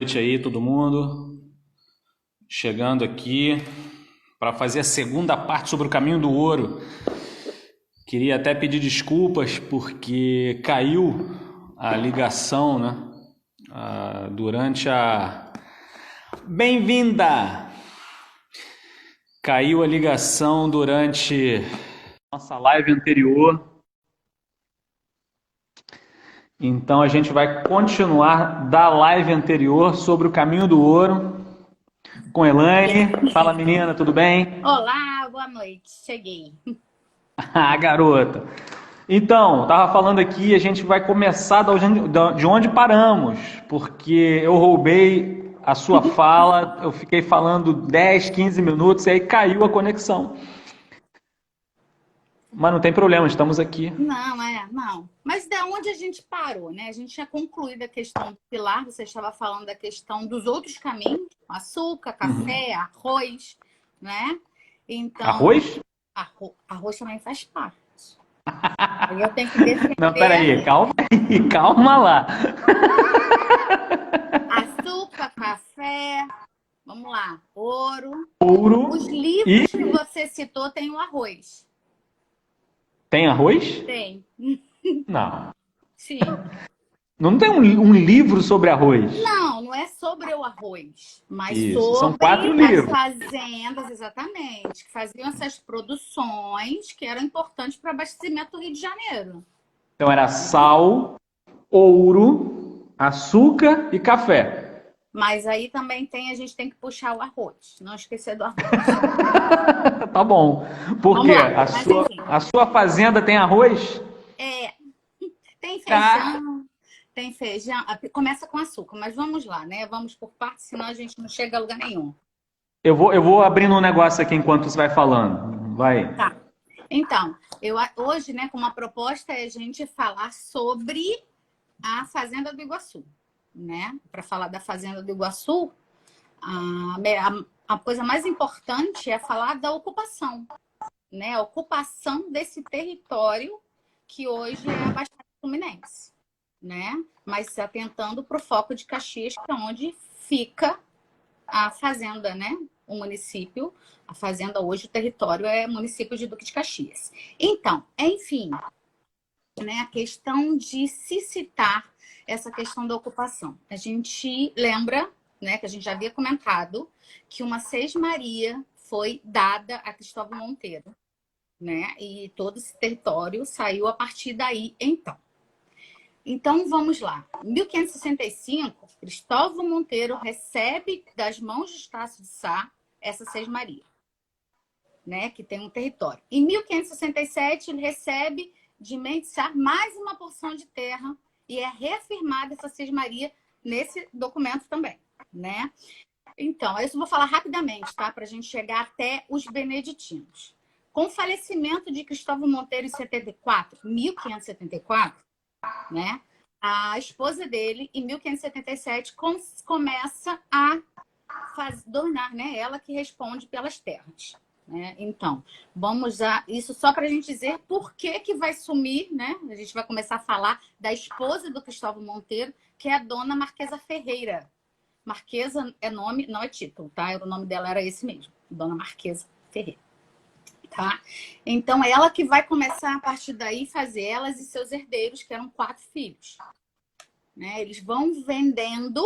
Noite aí, todo mundo. Chegando aqui para fazer a segunda parte sobre o caminho do ouro. Queria até pedir desculpas porque caiu a ligação, né? Durante a. Bem-vinda! Caiu a ligação durante nossa live anterior. Então a gente vai continuar da live anterior sobre o caminho do ouro. Com Elaine. Fala, menina, tudo bem? Olá, boa noite. Cheguei. Ah, garota. Então, tava falando aqui, a gente vai começar de onde paramos, porque eu roubei a sua fala, eu fiquei falando 10, 15 minutos e aí caiu a conexão. Mas não tem problema, estamos aqui. Não. Mas de onde a gente parou, né? A gente tinha concluído a questão do pilar, você estava falando da questão dos outros caminhos, açúcar, café, arroz, né? Então, Arroz? arroz também faz parte. Aí eu tenho que Não, defender peraí, calma aí, calma lá. açúcar, café, vamos lá, ouro. Ouro Os e... livros que você citou tem o arroz. Tem arroz? Tem, Não. sim. Não tem um livro sobre arroz? Não é sobre o arroz, mas Isso, são 4 sobre as livros. fazendas, exatamente, que faziam essas produções que eram importantes para o abastecimento do Rio de Janeiro. Então era sal, ouro, açúcar e café. Mas aí também a gente tem que puxar o arroz, não esquecer do arroz. Tá bom. Por Vamos quê? lá, A mas sua, enfim, a sua fazenda tem arroz? é, tem Ah, feijão, começa com açúcar, mas vamos lá, né? Vamos por partes, senão a gente não chega a lugar nenhum. eu vou abrindo um negócio aqui enquanto você vai falando. Vai. Tá. Então, hoje, né, como a proposta é a gente falar sobre a Fazenda do Iguaçu, né? Para falar da Fazenda do Iguaçu, a coisa mais importante é falar da ocupação, né? A ocupação desse território que hoje é a Baixada Fluminense, né? Mas atentando para o foco de Caxias, que é onde fica a fazenda, né? O município, a fazenda hoje, o território é município de Duque de Caxias. Então, enfim, né, a questão de se citar essa questão da ocupação. A gente lembra, né, que a gente já havia comentado, que uma sesmaria foi dada a Cristóvão Monteiro, né, e todo esse território saiu a partir daí, então. Então, vamos lá. Em 1565, Cristóvão Monteiro recebe das mãos de Estácio de Sá essa sesmaria, né, que tem um território. Em 1567, ele recebe de Mendes de Sá mais uma porção de terra e é reafirmada essa sesmaria nesse documento também, né? Então, isso eu vou falar rapidamente, tá? Para a gente chegar até os beneditinos. Com o falecimento de Cristóvão Monteiro em 1574, né? A esposa dele, em 1577, começa a dominar, né? Ela que responde pelas terras. Né? Então, vamos a isso só para a gente dizer por que vai sumir, né? A gente vai começar a falar da esposa do Cristóvão Monteiro, que é a dona Marquesa Ferreira. Marquesa é nome, não é título, tá? O nome dela era esse mesmo, Dona Marquesa Ferreira. Tá? Então, ela que vai começar a partir daí fazer elas e seus herdeiros, que eram 4 filhos. Né? Eles vão vendendo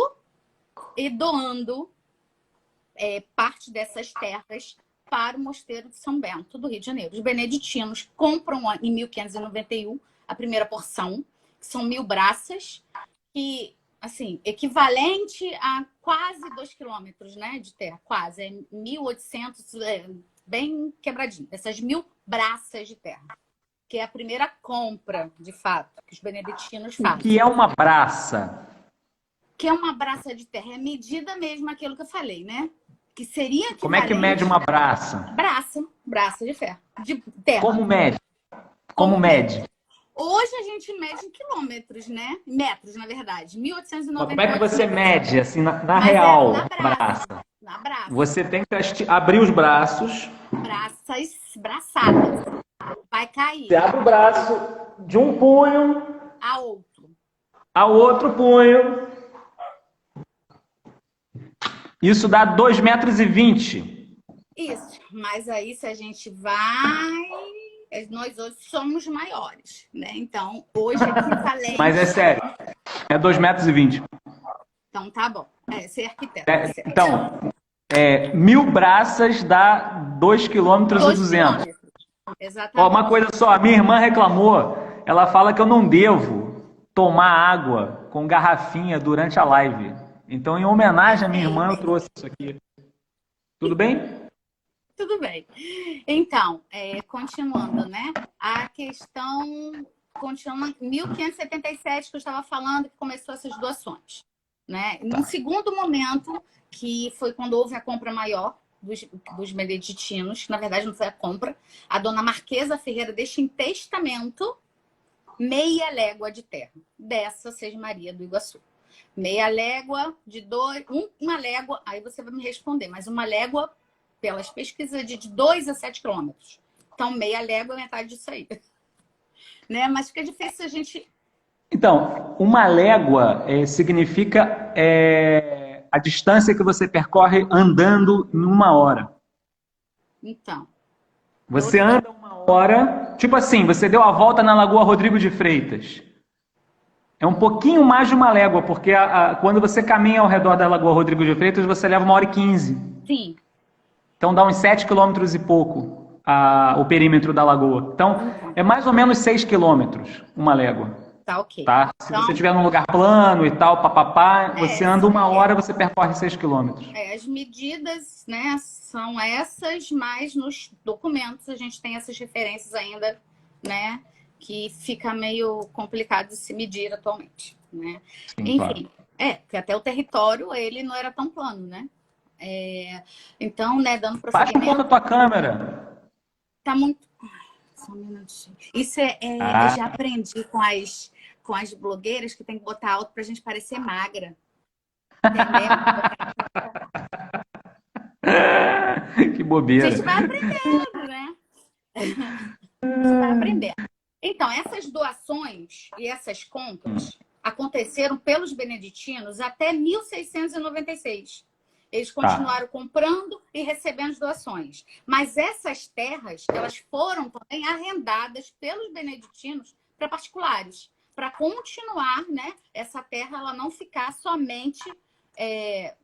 e doando parte dessas terras para o Mosteiro de São Bento, do Rio de Janeiro. Os beneditinos compram em 1591 a primeira porção, que são 1000 braças, que, assim, equivalente a quase 2 quilômetros, né, de terra, quase, é 1.800, bem quebradinho, essas 1000 braças de terra, que é a primeira compra, de fato, que os beneditinos O fazem. que é uma braça? Que é uma braça de terra, é medida mesmo aquilo que eu falei, né? Que seria equivalente... Como é que mede uma braça? Braça de ferro, de terra. Como mede? Como mede? Hoje a gente mede em quilômetros, né? Metros, na verdade. Como é que 1898. você mede, assim, na Mas real, na braça? braça. Na braça. Você tem que abrir os braços. Braçadas. Vai cair. Você abre o braço de um punho A outro. ao outro punho. Isso dá 2,20 m. Isso, mas aí se a gente vai, nós hoje somos maiores, né? Então, hoje é equivalente. Mas é sério, é 2,20 m. Então, tá bom. Ser arquiteto, tá certo. Então, 1.000 braças dá 2,2 km. Exatamente. Uma coisa só, a minha irmã reclamou, ela fala que eu não devo tomar água com garrafinha durante a live. Então, em homenagem à minha irmã, eu trouxe isso aqui. Tudo bem? Tudo bem. Então, continuando, né? A questão continua em 1577, que eu estava falando, que começou essas doações, né? Num segundo momento, que foi quando houve a compra maior dos beneditinos, na verdade não foi a compra, a dona Marquesa Ferreira deixa em testamento meia légua de terra dessa Sesmaria do Iguaçu. Meia légua de uma légua, aí você vai me responder, mas uma légua, pelas pesquisas, de 2 a 7 quilômetros. Então, meia légua é metade disso aí. Né? Mas fica difícil a gente... Então, uma légua significa a distância que você percorre andando em 1 hora. Então. Você anda 1 hora, tipo assim, você deu a volta na Lagoa Rodrigo de Freitas. É um pouquinho mais de uma légua, porque quando você caminha ao redor da Lagoa Rodrigo de Freitas, você leva 1h15. Sim. Então dá uns 7 quilômetros e pouco o perímetro da lagoa. Então, é mais ou menos 6 quilômetros, uma légua. Tá, ok. Tá? Se você estiver num lugar plano e tal, papapá, você anda 1 hora, você percorre 6 quilômetros. As medidas, né, são essas, mas nos documentos a gente tem essas referências ainda, né, que fica meio complicado de se medir atualmente, né? Sim, enfim, claro. Porque até o território, ele não era tão plano, né? Então, né, dando Baixa um pouco a tua câmera. Tá muito... Só um minutinho. Isso eu já aprendi com as blogueiras, que tem que botar alto pra gente parecer magra. Entendeu? Que bobeira. A gente vai aprendendo, né? A gente vai aprendendo. Então, essas doações e essas compras aconteceram pelos beneditinos até 1696. Eles continuaram comprando e recebendo doações. Mas essas terras, elas foram também arrendadas pelos beneditinos para particulares, para continuar, né, essa terra ela não ficar somente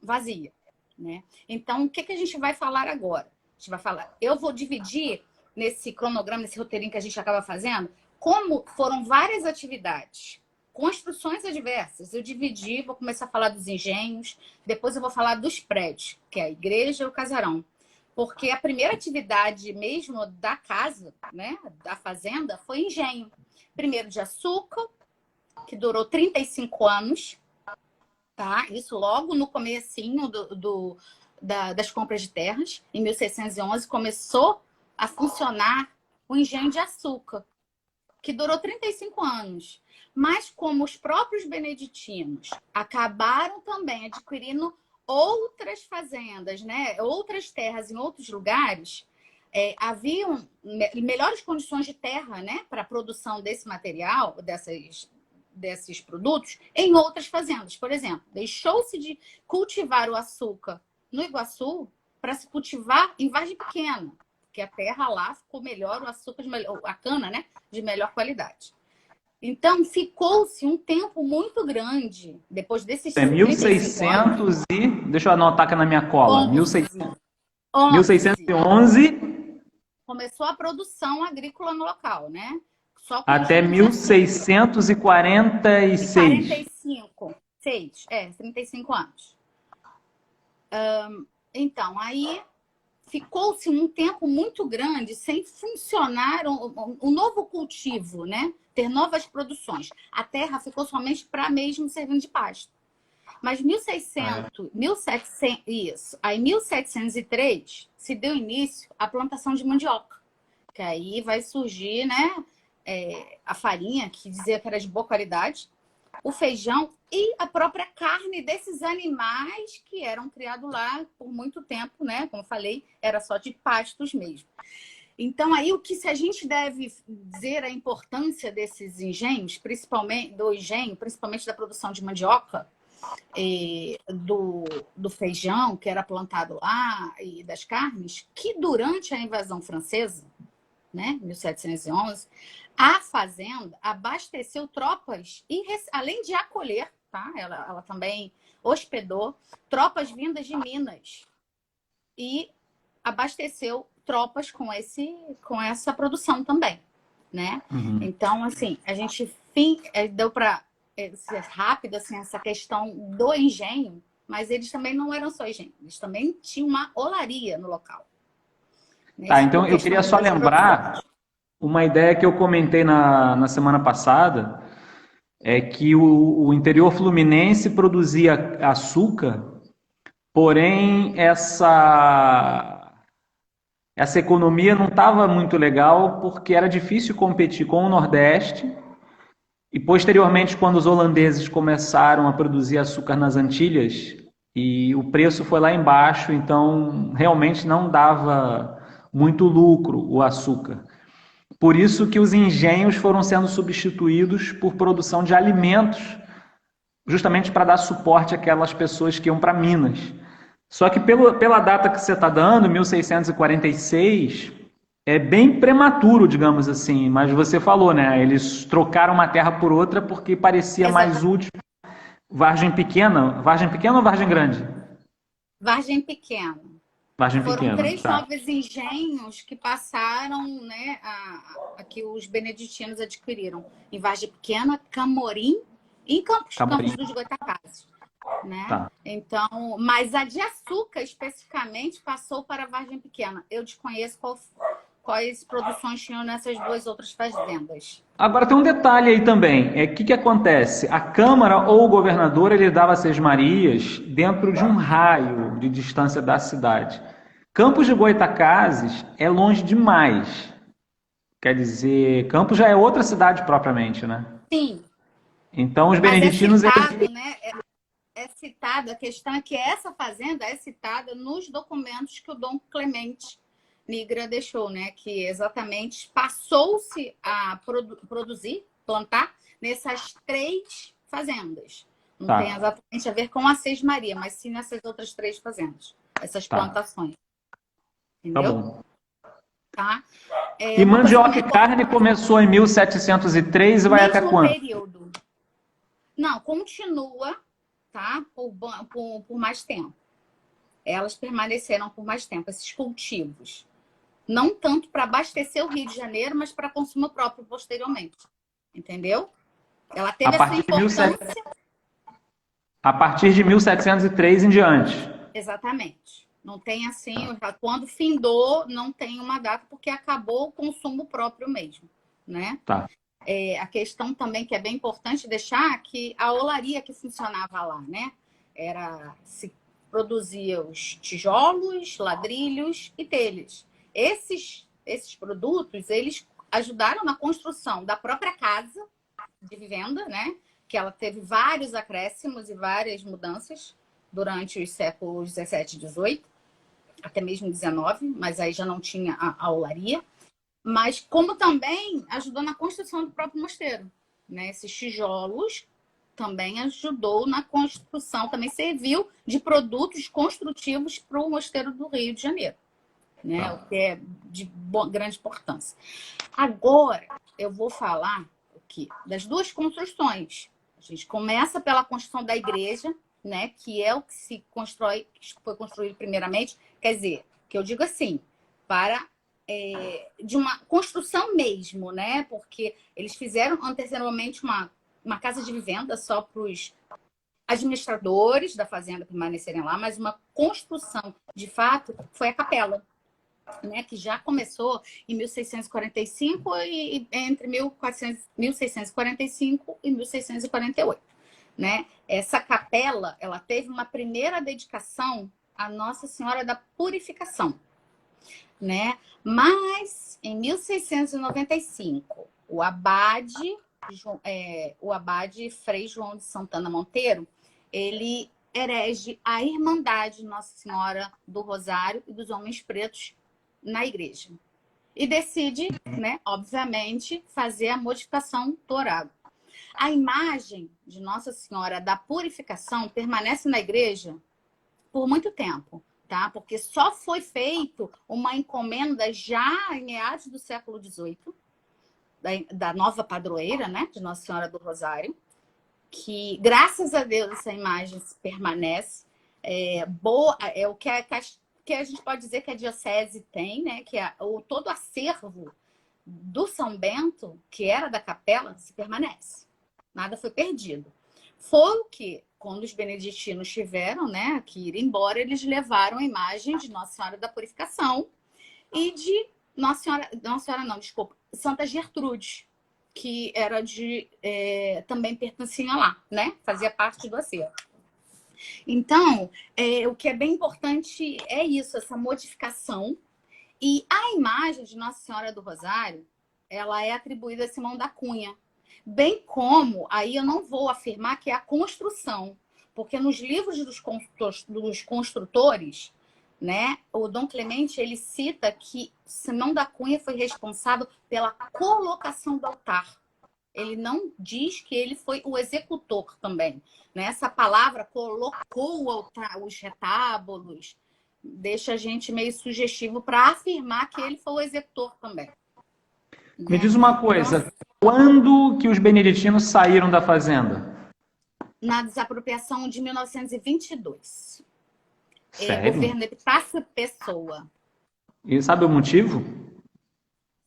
vazia, né? Então, o que a gente vai falar agora? A gente vai falar, eu vou dividir nesse cronograma, nesse roteirinho que a gente acaba fazendo, como foram várias atividades, construções adversas. Eu dividi, vou começar a falar dos engenhos, depois eu vou falar dos prédios, que é a igreja e o casarão. Porque a primeira atividade mesmo da casa, né, da fazenda, foi engenho. Primeiro de açúcar, que durou 35 anos, tá? Isso logo no comecinho das compras de terras. Em 1611 começou a funcionar o engenho de açúcar, que durou 35 anos. Mas como os próprios beneditinos acabaram também adquirindo outras fazendas, né, outras terras em outros lugares, haviam melhores condições de terra, né, para a produção desse material, desses produtos, em outras fazendas. Por exemplo, deixou-se de cultivar o açúcar no Iguaçu para se cultivar em Vargem Pequena, porque a terra lá ficou melhor, o açúcar, a cana, né, de melhor qualidade. Então, ficou-se um tempo muito grande, depois desses 1600 e... Deixa eu anotar aqui na minha cola. 1611... Começou a produção agrícola no local, né? Até 1646. 35 anos. Então, aí ficou-se um tempo muito grande sem funcionar um novo cultivo, né? Ter novas produções. A terra ficou somente para mesmo servindo de pasto. Mas 1703 se deu início à plantação de mandioca. Que aí vai surgir, né, a farinha, que dizia que era de boa qualidade, o feijão e a própria carne desses animais que eram criados lá por muito tempo, né? Como eu falei, era só de pastos mesmo. Então, aí, se a gente deve dizer a importância desses engenhos, principalmente da produção de mandioca, do feijão que era plantado lá e das carnes, que durante a invasão francesa, né, 1711, a fazenda abasteceu tropas e, além de acolher, tá, ela também hospedou tropas vindas de Minas e abasteceu tropas com essa produção também, né? Uhum. Então, assim, a gente deu para ser rápido assim, essa questão do engenho, mas eles também não eram só engenho, eles também tinham uma olaria no local. Né? Tá, então eu queria só lembrar uma ideia que eu comentei na semana passada, é que o interior fluminense produzia açúcar, porém essa economia não estava muito legal porque era difícil competir com o Nordeste. E posteriormente, quando os holandeses começaram a produzir açúcar nas Antilhas, e o preço foi lá embaixo, então realmente não dava muito lucro o açúcar. Por isso que os engenhos foram sendo substituídos por produção de alimentos, justamente para dar suporte àquelas pessoas que iam para Minas. Só que pela data que você está dando, 1646, é bem prematuro, digamos assim, mas você falou, né? Eles trocaram uma terra por outra porque parecia mais útil. Vargem pequena ou vargem grande? Vargem pequena. Vargem Foram pequena, 3 tá. novos engenhos que passaram, né, que os beneditinos adquiriram. Em Vargem Pequena, Camorim e em Campos dos Goitacazes. Né? Tá. Então, mas a de açúcar especificamente passou para a Vargem Pequena. Eu desconheço quais produções tinham nessas 2 outras fazendas. Agora tem um detalhe aí também, o que acontece? A Câmara ou o governador, ele dava Sesmarias dentro de um raio de distância da cidade. Campos de Goytacazes é longe demais. Quer dizer, Campos já é outra cidade propriamente, né? Sim. Então os Mas beneditinos... é citado, né? É citado, a questão é que essa fazenda é citada nos documentos que o Dom Clemente Nigra deixou, né? Que exatamente passou-se a produzir, plantar nessas 3 fazendas. Não tem exatamente a ver com a Sesmaria, mas sim nessas outras 3 fazendas, essas plantações. Entendeu? Tá bom. Tá? E mandioca e carne começou em 1703 e vai até quando? Período. Não, continua, tá? Por mais tempo. Elas permaneceram por mais tempo, esses cultivos. Não tanto para abastecer o Rio de Janeiro, mas para consumo próprio posteriormente. Entendeu? Ela teve essa importância. A partir de 1703 em diante. Exatamente. Não tem assim, quando findou, não tem uma data, porque acabou o consumo próprio mesmo, né? Tá. A questão também que é bem importante deixar que a olaria que funcionava lá, né? Se produzia os tijolos, ladrilhos e telhas. Esses produtos, eles ajudaram na construção da própria casa de vivenda, né? Que ela teve vários acréscimos e várias mudanças durante os séculos 17 e 18, até mesmo 19, mas aí já não tinha a olaria. Mas como também ajudou na construção do próprio mosteiro, né? Esses tijolos também ajudou na construção, também serviu de produtos construtivos para o mosteiro do Rio de Janeiro, né? O que é de grande importância. Agora, eu vou falar das 2 construções. A gente começa pela construção da igreja, né? Que é o que se constrói, que foi construído primeiramente. Quer dizer, que eu digo assim, de uma construção mesmo, né? Porque eles fizeram anteriormente uma casa de vivenda só para os administradores da fazenda permanecerem lá, mas uma construção, de fato, foi a capela, né? Que já começou em 1645 e entre 1645 e 1648, né? Essa capela, ela teve uma primeira dedicação à Nossa Senhora da Purificação, né? Mas em 1695, o abade Frei João de Santana Monteiro, ele erege a Irmandade Nossa Senhora do Rosário e dos Homens Pretos na igreja. E decide, né, obviamente, fazer a modificação do horário. A imagem de Nossa Senhora da Purificação permanece na igreja por muito tempo, tá? Porque só foi feito uma encomenda já em meados do século XVIII, da nova padroeira, né? De Nossa Senhora do Rosário, que, graças a Deus, essa imagem permanece. Boa, é o que a gente pode dizer que a diocese tem, né? Que todo o acervo do São Bento, que era da capela, se permanece. Nada foi perdido. Foi o que, quando os beneditinos tiveram, né, que ir embora, eles levaram a imagem de Nossa Senhora da Purificação e de Santa Gertrude, que era também pertencia lá, né? Fazia parte do acervo. Então, o que é bem importante é isso, essa modificação. E a imagem de Nossa Senhora do Rosário, ela é atribuída a Simão da Cunha. Bem como, aí eu não vou afirmar que é a construção, porque nos livros dos construtores, né, o Dom Clemente, ele cita que Simão da Cunha foi responsável pela colocação do altar. Ele não diz que ele foi o executor também. Né? Essa palavra colocou o altar, os retábulos, deixa a gente meio sugestivo para afirmar que ele foi o executor também. Me diz uma coisa, quando que os beneditinos saíram da fazenda? Na desapropriação de 1922. Sério? Governo Epitácio Pessoa. E sabe o motivo?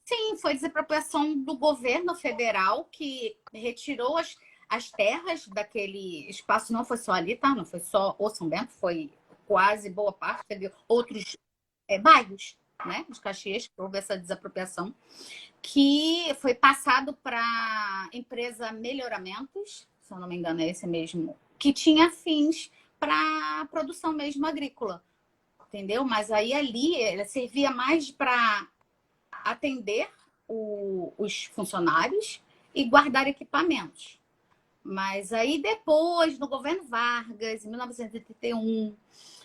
Sim, foi desapropriação do governo federal que retirou as terras daquele espaço. Não foi só ali, tá? Não foi só o São Bento, foi quase boa parte, teve outros bairros, né, de Caxias, que houve essa desapropriação, que foi passado para a empresa Melhoramentos, se eu não me engano é esse mesmo, que tinha fins para produção mesmo agrícola, entendeu? Mas aí ali ela servia mais para atender os funcionários e guardar equipamentos. Mas aí depois, no governo Vargas, em 1981,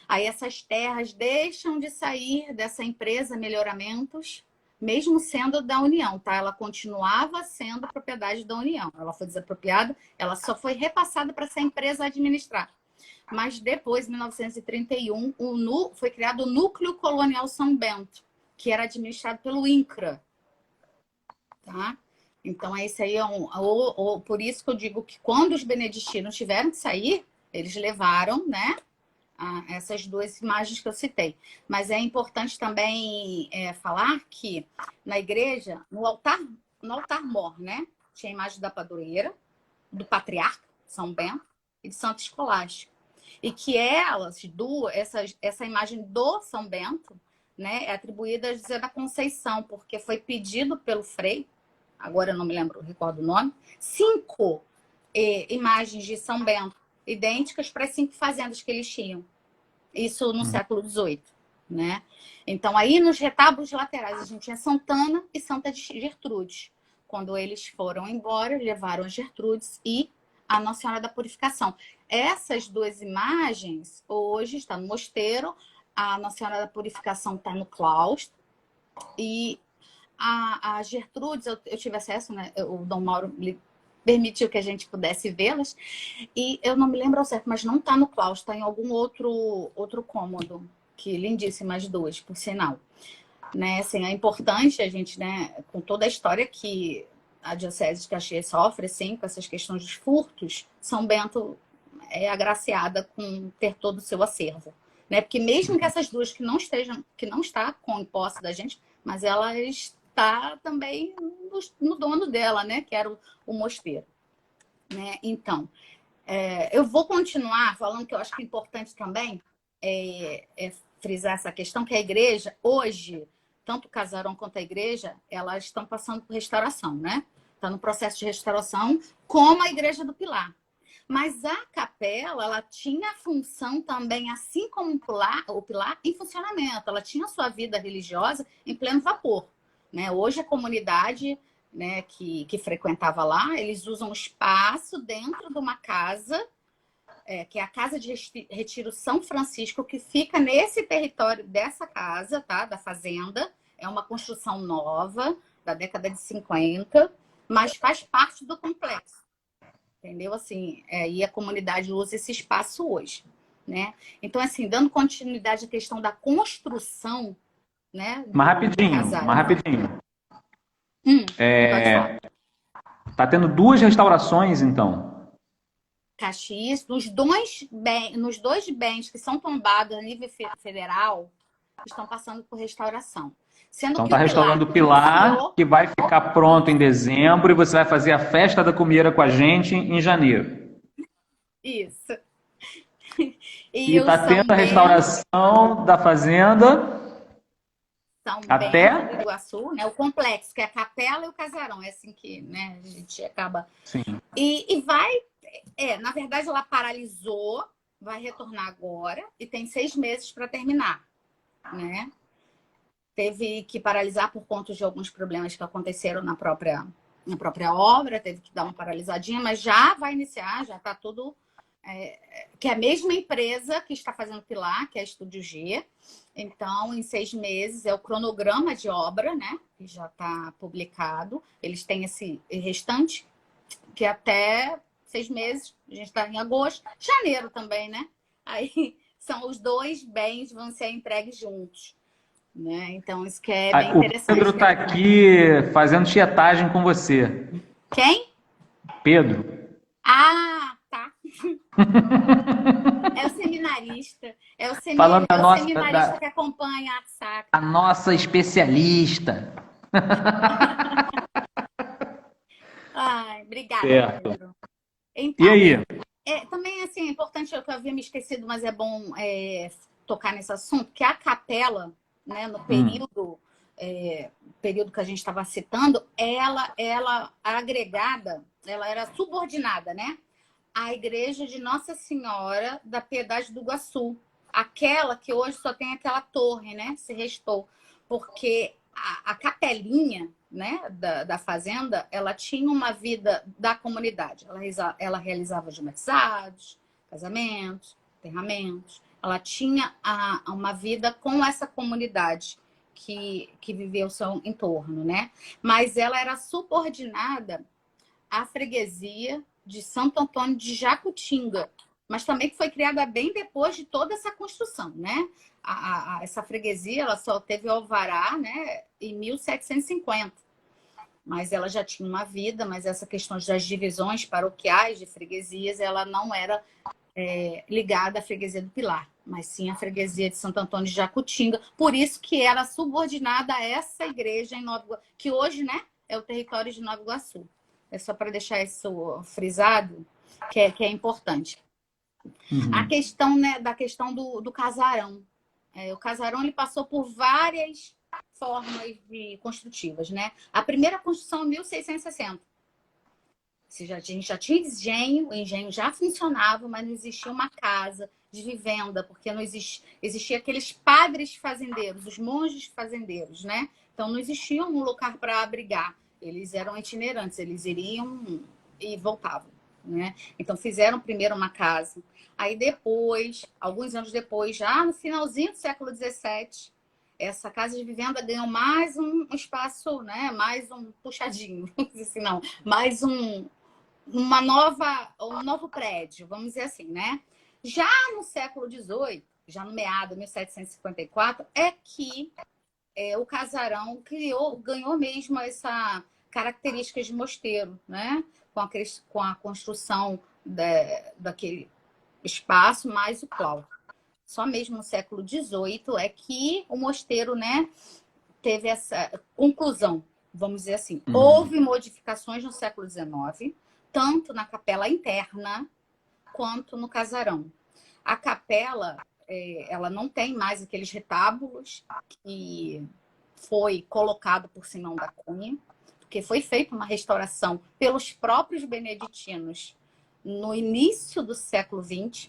aí essas terras deixam de sair dessa empresa Melhoramentos, mesmo sendo da União, tá? Ela continuava sendo propriedade da União. Ela foi desapropriada, ela só foi repassada para essa empresa administrar. Mas depois, em 1931, foi criado o Núcleo Colonial São Bento, que era administrado pelo INCRA. Tá? Então, esse aí por isso que eu digo que quando os beneditinos tiveram que sair, eles levaram, né, essas duas imagens que eu citei. Mas é importante também falar que na igreja, no altar-mor, né, tinha a imagem da padroeira, do patriarca, São Bento, e de Santo Escolástico. E que essa imagem do São Bento, né, é atribuída a José da Conceição, porque foi pedido pelo Frei, agora eu não me lembro, recordo o nome, 5 imagens de São Bento, idênticas para as 5 fazendas que eles tinham. Isso no século XVIII, né? Então, aí nos retábulos laterais, a gente tinha Santana e Santa Gertrudes. Quando eles foram embora, levaram a Gertrudes e a Nossa Senhora da Purificação. Essas duas imagens, hoje, está no mosteiro, a Nossa Senhora da Purificação está no claustro, e a Gertrudes, eu tive acesso, né? O Dom Mauro permitiu que a gente pudesse vê-las, e eu não me lembro ao certo, mas não está no claustro, está em algum outro cômodo, que lindíssimas duas, por sinal. Né? Assim, é importante a gente, né, com toda a história que a Diocese de Caxias sofre, assim, com essas questões dos furtos, São Bento é agraciada com ter todo o seu acervo. Né? Porque mesmo que essas duas que não está com posse da gente, mas ela está também no dono dela, né? Que era o mosteiro. Né? Então, eu vou continuar falando que eu acho que é importante também frisar essa questão, que a igreja, hoje, tanto o casarão quanto a igreja, elas estão passando por restauração, né? Está no processo de restauração, como a igreja do Pilar. Mas a capela, ela tinha a função também, assim como o Pilar, em funcionamento. Ela tinha a sua vida religiosa em pleno vapor. Né? Hoje, a comunidade, né, que frequentava lá, eles usam espaço dentro de uma casa, que é a Casa de Retiro São Francisco, que fica nesse território dessa casa, tá? Da fazenda. É uma construção nova, da década de 50, mas faz parte do complexo. entendeu? Assim, e a comunidade usa esse espaço hoje, né? Então, assim, dando continuidade à questão da construção, né, do Mais casarão. rapidinho. Pode falar. Tá tendo duas restaurações, então. Caxias, nos dois bens que são tombados a nível federal, estão passando por restauração. Sendo Então que tá o Pilar restaurando o Pilar, iniciou que vai ficar pronto em dezembro, e você vai fazer a festa da comieira com a gente em janeiro. isso. E E o tá tendo São a Bento, restauração da fazenda São Bento do até... Iguaçu, né? O complexo, que é a capela e o casarão. É assim que, né, a gente acaba. Sim. E vai. Na verdade, ela paralisou, vai retornar agora e tem 6 meses para terminar, né? Teve que paralisar por conta de alguns problemas que aconteceram na própria obra, teve que dar uma paralisadinha, mas já vai iniciar, já está tudo. Que é a mesma empresa que está fazendo Pilar, que é a Estúdio G. Então, em 6 meses, é o cronograma de obra, né? Que já está publicado. Eles têm esse restante, que até 6 meses, a gente está em agosto, janeiro também, né? Aí são os dois bens vão ser entregues juntos. Né? Então, isso que é bem O interessante. Pedro tá aqui fazendo tietagem com você. Quem? Pedro. Ah, tá. É o seminarista. Falando É o seminarista que acompanha a saca. a nossa especialista. Ai, obrigada, Certo. Pedro. E Então, aí? também assim, é importante, eu havia me esquecido, mas é bom tocar nesse assunto, que a capela, né, no período que a gente estava citando, ela agregada, ela era subordinada, né, à igreja de Nossa Senhora da Piedade do Iguaçu, aquela que hoje só tem aquela torre, né, se restou, porque a capelinha, né, da fazenda, ela tinha uma vida da comunidade. Ela realizava os batizados, casamentos, enterramentos. Ela tinha uma vida com essa comunidade que vivia o seu entorno, né? Mas ela era subordinada à freguesia de Santo Antônio de Jacutinga, mas também que foi criada bem depois de toda essa construção, né? Essa freguesia ela só teve alvará, né, em 1750, mas ela já tinha uma vida, mas essa questão das divisões paroquiais de freguesias, ela não era ligada à freguesia do Pilar, mas sim à freguesia de Santo Antônio de Jacutinga, por isso que era subordinada a essa igreja em Nova Iguaçu, que hoje, né, é o território de Nova Iguaçu. É só para deixar isso frisado, que é importante. A questão, né, da questão do casarão. O casarão ele passou por várias formas construtivas, né? A primeira construção em 1660. A gente já tinha engenho, o engenho já funcionava, mas não existia uma casa de vivenda, porque não existia aqueles padres fazendeiros, os monges fazendeiros, né? Então não existia um lugar para abrigar. Eles eram itinerantes, eles iriam e voltavam, né? Então fizeram primeiro uma casa. Aí depois, alguns anos depois, já no finalzinho do século XVII, essa casa de vivenda ganhou mais um espaço, né? Mais um puxadinho, não sei assim, não, mais um novo prédio, vamos dizer assim, né? Já no século XVIII, já no meado de 1754, é que o casarão ganhou mesmo essa característica de mosteiro, né? Com a construção daquele espaço mais o claustro. Só mesmo no século XVIII é que o mosteiro, né, teve essa conclusão, vamos dizer assim. Houve modificações no século XIX, tanto na capela interna quanto no casarão. A capela, ela não tem mais aqueles retábulos que foi colocado por Simão da Cunha, porque foi feita uma restauração pelos próprios beneditinos no início do século XX,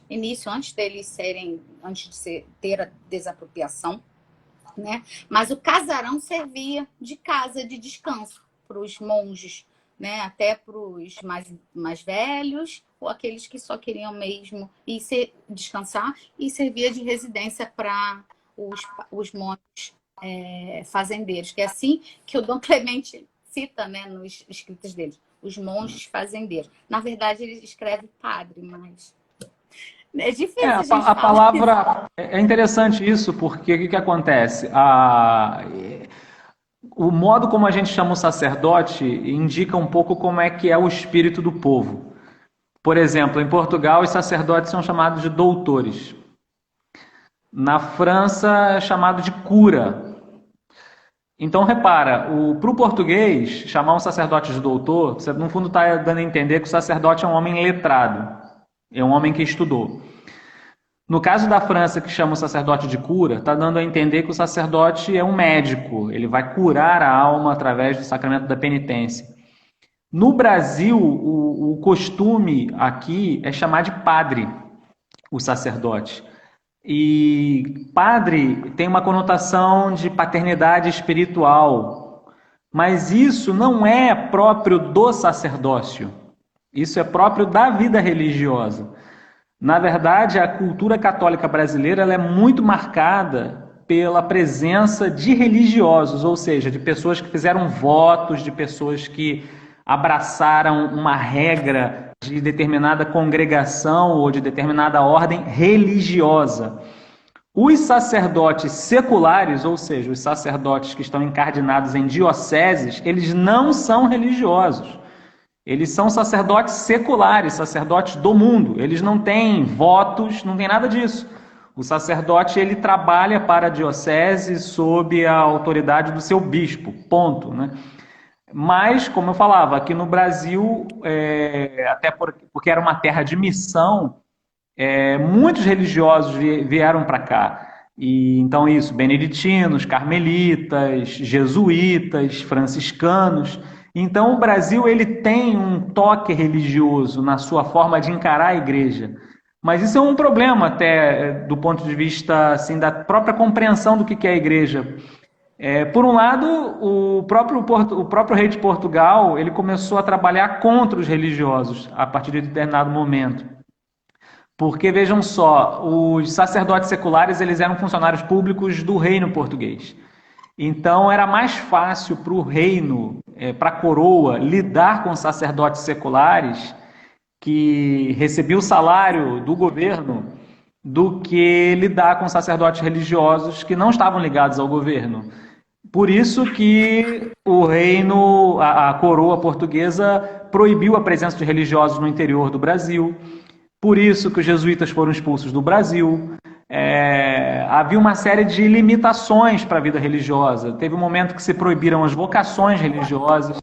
antes de ter a desapropriação, né? Mas o casarão servia de casa de descanso para os monges, né? Até para os mais velhos ou aqueles que só queriam mesmo descansar, e servia de residência para os monges fazendeiros, que é assim que o Dom Clemente cita, né, nos escritos dele. os monges fazendeiros. Na verdade, ele escreve padre, mas é difícil a gente A falar isso. palavra é interessante isso, porque o que acontece? O modo como a gente chama o sacerdote indica um pouco como é que é o espírito do povo. Por exemplo, em Portugal, os sacerdotes são chamados de doutores. Na França, é chamado de cura. Então, repara, para o português, chamar um sacerdote de doutor, você no fundo está dando a entender que o sacerdote é um homem letrado, é um homem que estudou. No caso da França, que chama o sacerdote de cura, está dando a entender que o sacerdote é um médico, ele vai curar a alma através do sacramento da penitência. No Brasil, o costume aqui é chamar de padre o sacerdote. E padre tem uma conotação de paternidade espiritual, mas isso não é próprio do sacerdócio, isso é próprio da vida religiosa. Na verdade, a cultura católica brasileira ela é muito marcada pela presença de religiosos, ou seja, de pessoas que fizeram votos, de pessoas que abraçaram uma regra de determinada congregação ou de determinada ordem religiosa. Os sacerdotes seculares, ou seja, os sacerdotes que estão encardinados em dioceses, eles não são religiosos. Eles são sacerdotes seculares, sacerdotes do mundo. Eles não têm votos, não tem nada disso. O sacerdote ele trabalha para a diocese sob a autoridade do seu bispo, ponto, né? Mas, como eu falava, aqui no Brasil, até porque era uma terra de missão, muitos religiosos vieram para cá. E, então isso, beneditinos, carmelitas, jesuítas, franciscanos. Então o Brasil ele tem um toque religioso na sua forma de encarar a igreja. Mas isso é um problema até do ponto de vista assim, da própria compreensão do que é a igreja. Por um lado, o próprio rei de Portugal ele começou a trabalhar contra os religiosos a partir de determinado momento. Porque, vejam só, os sacerdotes seculares eles eram funcionários públicos do reino português. Então, era mais fácil para o reino, para a coroa, lidar com sacerdotes seculares que recebiam o salário do governo do que lidar com sacerdotes religiosos que não estavam ligados ao governo. Por isso que o reino, a coroa portuguesa, proibiu a presença de religiosos no interior do Brasil. Por isso que os jesuítas foram expulsos do Brasil. Havia uma série de limitações para a vida religiosa. Teve um momento que se proibiram as vocações religiosas,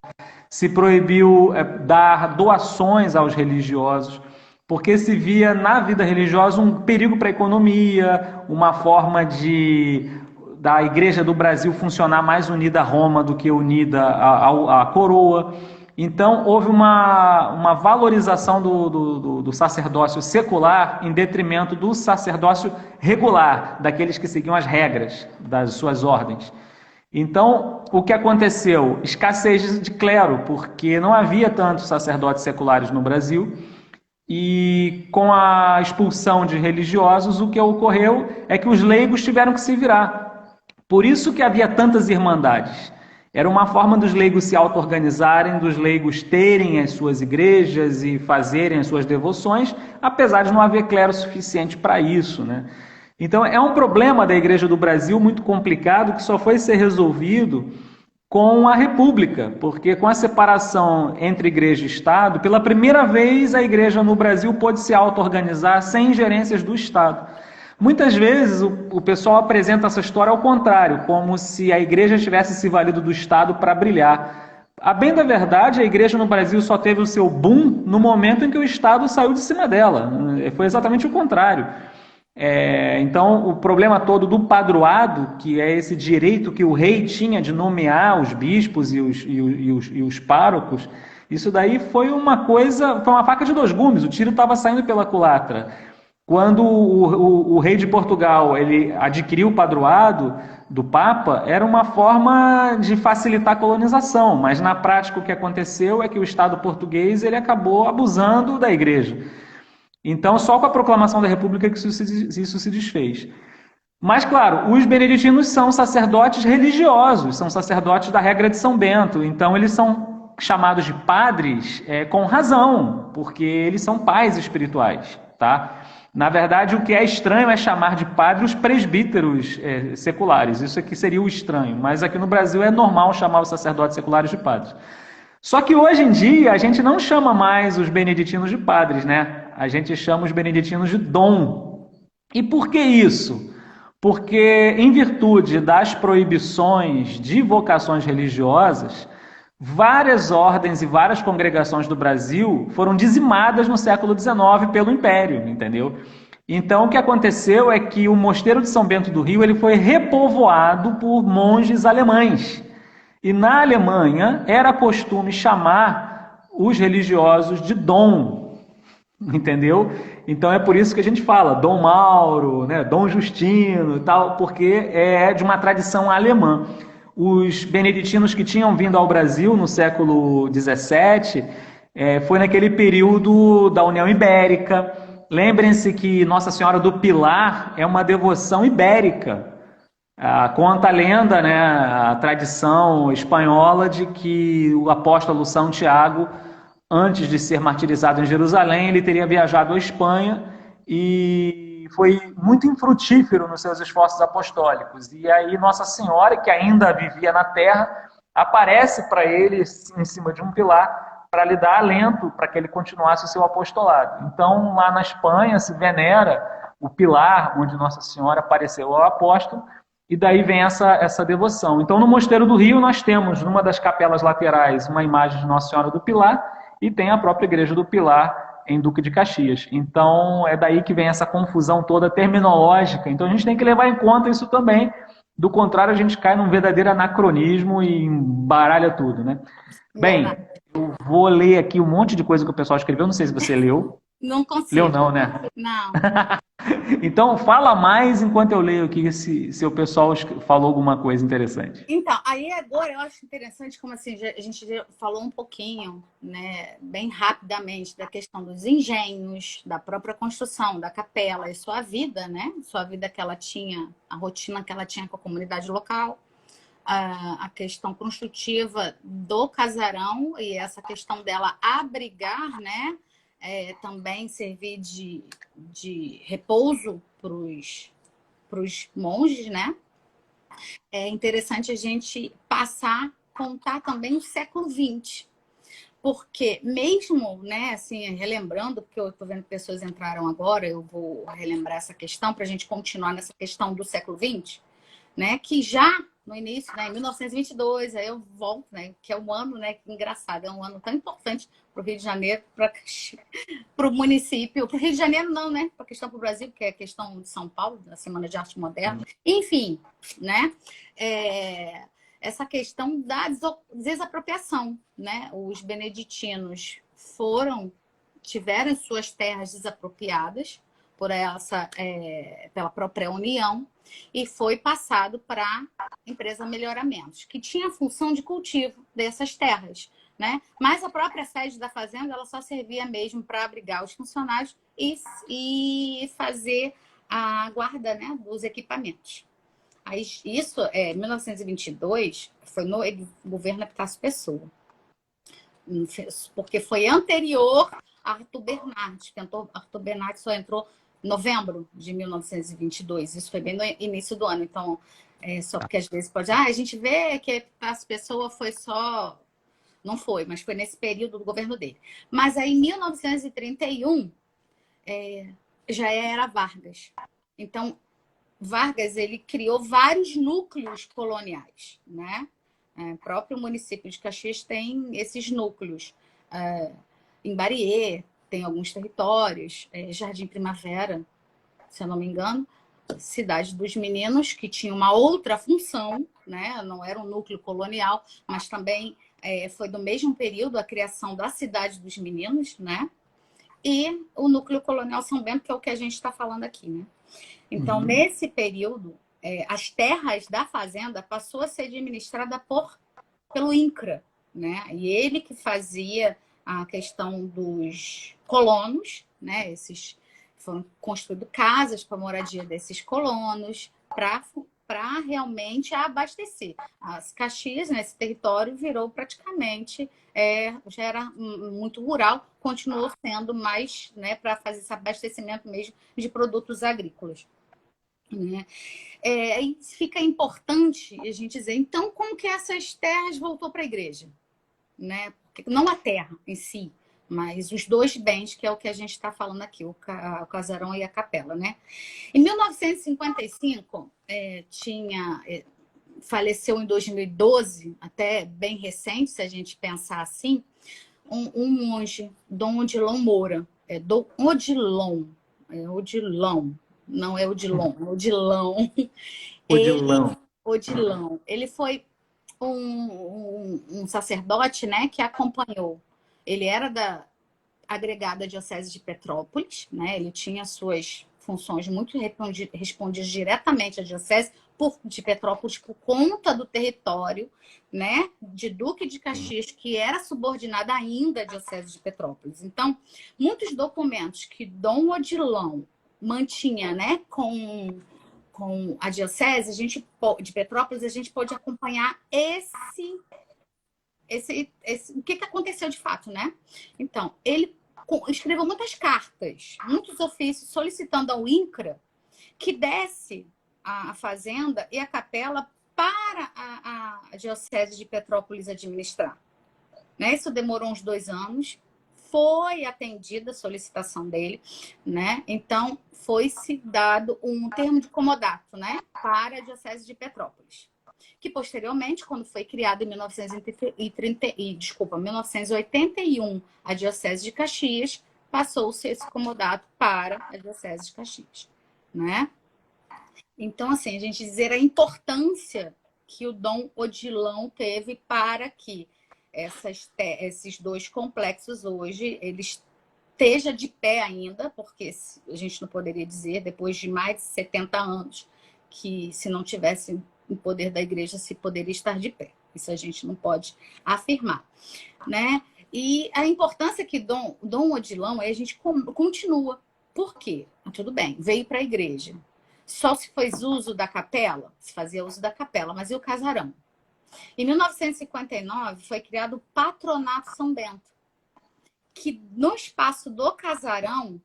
se proibiu dar doações aos religiosos, porque se via na vida religiosa um perigo para a economia, uma forma da Igreja do Brasil funcionar mais unida a Roma do que unida à coroa. Então, houve uma valorização do sacerdócio secular em detrimento do sacerdócio regular, daqueles que seguiam as regras das suas ordens. Então, o que aconteceu? Escassez de clero, porque não havia tantos sacerdotes seculares no Brasil, e com a expulsão de religiosos, o que ocorreu é que os leigos tiveram que se virar. Por isso que havia tantas irmandades. Era uma forma dos leigos se auto-organizarem, dos leigos terem as suas igrejas e fazerem as suas devoções, apesar de não haver clero suficiente para isso, né? Então, é um problema da Igreja do Brasil muito complicado que só foi ser resolvido com a República, porque com a separação entre Igreja e Estado, pela primeira vez a Igreja no Brasil pôde se auto-organizar sem ingerências do Estado. Muitas vezes o pessoal apresenta essa história ao contrário, como se a igreja tivesse se valido do Estado para brilhar. A bem da verdade, a igreja no Brasil só teve o seu boom no momento em que o Estado saiu de cima dela. Foi exatamente o contrário. Então, o problema todo do padroado, que é esse direito que o rei tinha de nomear os bispos e os párocos, isso daí foi uma faca de dois gumes, o tiro estava saindo pela culatra. Quando o rei de Portugal ele adquiriu o padroado do Papa, era uma forma de facilitar a colonização, mas na prática o que aconteceu é que o Estado português ele acabou abusando da igreja. Então, só com a proclamação da República que isso se desfez. Mas, claro, os beneditinos são sacerdotes religiosos, são sacerdotes da regra de São Bento, então eles são chamados de padres com razão, porque eles são pais espirituais, tá? Na verdade, o que é estranho é chamar de padre os presbíteros seculares. Isso aqui seria o estranho, mas aqui no Brasil é normal chamar os sacerdotes seculares de padres. Só que hoje em dia a gente não chama mais os beneditinos de padres, né? A gente chama os beneditinos de dom. E por que isso? Porque, em virtude das proibições de vocações religiosas, várias ordens e várias congregações do Brasil foram dizimadas no século XIX pelo Império, entendeu? Então, o que aconteceu é que o Mosteiro de São Bento do Rio ele foi repovoado por monges alemães. E na Alemanha era costume chamar os religiosos de Dom, entendeu? Então é por isso que a gente fala Dom Mauro, né, Dom Justino e tal, porque é de uma tradição alemã. Os beneditinos que tinham vindo ao Brasil no século XVII, foi naquele período da União Ibérica. Lembrem-se que Nossa Senhora do Pilar é uma devoção ibérica. Conta a lenda, né, a tradição espanhola de que o apóstolo São Tiago, antes de ser martirizado em Jerusalém, ele teria viajado à Espanha e foi muito infrutífero nos seus esforços apostólicos. E aí Nossa Senhora, que ainda vivia na terra, aparece para ele em cima de um pilar para lhe dar alento para que ele continuasse o seu apostolado. Então, lá na Espanha se venera o pilar onde Nossa Senhora apareceu ao apóstolo, e daí vem essa devoção. Então, no Mosteiro do Rio, nós temos, numa das capelas laterais, uma imagem de Nossa Senhora do Pilar, e tem a própria Igreja do Pilar, em Duque de Caxias. Então, é daí que vem essa confusão toda terminológica. Então, a gente tem que levar em conta isso também. Do contrário, a gente cai num verdadeiro anacronismo e embaralha tudo, né? Bem, eu vou ler aqui um monte de coisa que o pessoal escreveu, não sei se você leu. Não consigo. Leu não, né? Não. Então, fala mais enquanto eu leio aqui se o pessoal falou alguma coisa interessante. Então, aí agora eu acho interessante como assim, a gente falou um pouquinho, né, bem rapidamente, da questão dos engenhos, da própria construção, da capela e sua vida, né? Sua vida que ela tinha, a rotina que ela tinha com a comunidade local, a questão construtiva do casarão e essa questão dela abrigar, né? Também servir de repouso para os monges, né? É interessante a gente contar também o século XX. Porque mesmo, né, assim, relembrando, porque eu estou vendo que pessoas entraram agora, eu vou relembrar essa questão para a gente continuar nessa questão do século XX, né, que já no início, né, em 1922, aí eu volto, né, que é um ano, né, que engraçado, é um ano tão importante para o Rio de Janeiro, para o município, para o Rio de Janeiro não, né, para a questão para o Brasil, que é a questão de São Paulo, da Semana de Arte Moderna, enfim, né, essa questão da desapropriação, né, os beneditinos tiveram suas terras desapropriadas pela própria União, e foi passado para a empresa Melhoramentos, que tinha a função de cultivo dessas terras, né? Mas a própria sede da fazenda ela só servia mesmo para abrigar os funcionários e fazer a guarda, né, dos equipamentos. Aí, isso, em 1922, foi no governo Epitácio Pessoa, porque foi anterior a Arthur Bernardes, que Arthur Bernardes só entrou em novembro de 1922. Isso foi bem no início do ano. Então, só porque às vezes pode... a gente vê que Epitácio Pessoa foi só... Não foi, mas foi nesse período do governo dele. Mas aí, em 1931, já era Vargas. Então, Vargas ele criou vários núcleos coloniais, né? O próprio município de Caxias tem esses núcleos. Em Bariê, tem alguns territórios, Jardim Primavera, se eu não me engano, Cidade dos Meninos, que tinha uma outra função, né? Não era um núcleo colonial, mas também foi do mesmo período a criação da Cidade dos Meninos, né? E o núcleo colonial São Bento, que é o que a gente está falando aqui, né? Então, nesse período, as terras da fazenda passou a ser administrada pelo INCRA, né? E ele que fazia a questão dos colonos, né? Foram construídas casas para moradia desses colonos, para para realmente abastecer. As Caxias, né, esse território virou praticamente, já era muito rural, continuou sendo mais, né, para fazer esse abastecimento mesmo de produtos agrícolas. Né? Aí fica importante a gente dizer, então, como que essas terras voltou para a igreja? Né? Não a terra em si, mas os dois bens, que é o que a gente está falando aqui, o casarão e a capela. Né? Em 1955, faleceu em 2012, até bem recente, se a gente pensar assim, um monge, Dom Odilon Moura. Dom Odilon, Odilon, não é Odilon, é Odilão. Odilão. Odilão. Ele foi um sacerdote, né, que acompanhou. Ele era da agregada diocese de Petrópolis, né? Ele tinha suas funções muito respondidas diretamente à diocese de Petrópolis por conta do território, né, de Duque de Caxias, que era subordinada ainda à diocese de Petrópolis. Então, muitos documentos que Dom Odilão mantinha, né, com a diocese, de Petrópolis, a gente pode acompanhar o que aconteceu de fato, né? Então, ele escreveu muitas cartas, muitos ofícios solicitando ao INCRA que desse a fazenda e a capela para a diocese de Petrópolis administrar. Né? Isso demorou uns 2 anos, foi atendida a solicitação dele, né? Então, foi-se dado um termo de comodato, né, para a diocese de Petrópolis, que posteriormente, quando foi criada em 1981, a diocese de Caxias, passou-se esse comodato para a diocese de Caxias, né? Então, assim, a gente dizer a importância que o Dom Odilão teve para que esses dois complexos hoje eles esteja de pé ainda, porque a gente não poderia dizer, depois de mais de 70 anos, que se não tivesse o poder da igreja, se poderia estar de pé. Isso a gente não pode afirmar. Né? E a importância que Dom Odilão, a gente continua. Por quê? Tudo bem, veio para a igreja. Só se fez uso da capela? Se fazia uso da capela, mas e o casarão? Em 1959, foi criado o Patronato São Bento, que no espaço do casarão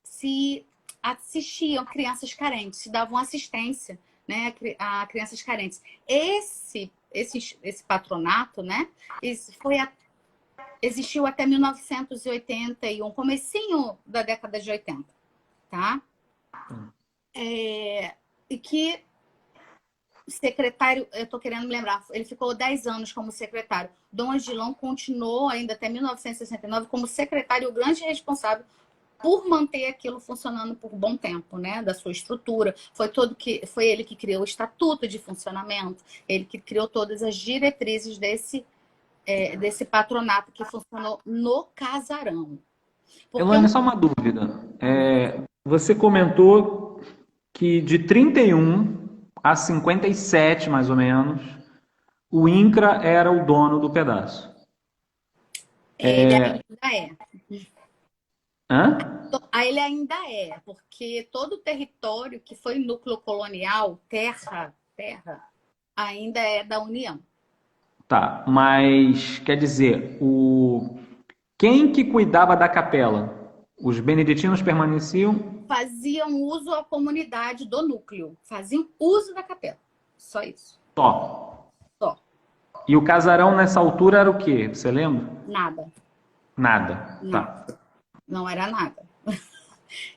se assistiam crianças carentes, se davam assistência, né, a crianças carentes. Esse patronato, né, existiu até 1981, comecinho da década de 80, tá? E que secretário, eu estou querendo me lembrar, ele ficou 10 anos como secretário. Dom Odilão continuou ainda até 1969 como secretário, o grande responsável por manter aquilo funcionando por bom tempo, né? Da sua estrutura. Foi ele que criou o estatuto de funcionamento, ele que criou todas as diretrizes desse patronato que funcionou no casarão. Elaine, só uma dúvida. Você comentou que de 31 a 57, mais ou menos, o INCRA era o dono do pedaço. Ele ainda é. Hã? Ele ainda é, porque todo o território que foi núcleo colonial, terra, ainda é da União. Tá, mas quer dizer, quem que cuidava da capela? Os beneditinos permaneciam? Faziam uso à comunidade do núcleo, faziam uso da capela. Só isso. Só. Só. E o casarão nessa altura era o quê? Você lembra? Nada. Nada. Não. Tá. Não era nada.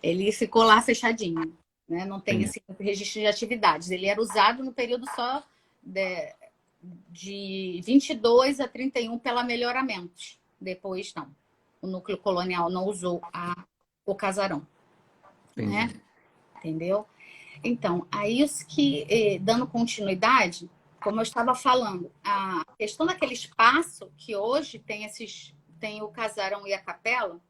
Ele ficou lá fechadinho, né? Não tem esse registro de atividades. Ele era usado no período só de 22 a 31 pela melhoramentos. Depois, não. O núcleo colonial não usou o casarão. Né? Entendeu? Então, aí isso que, dando continuidade, como eu estava falando, a questão daquele espaço que hoje tem o casarão e a capela,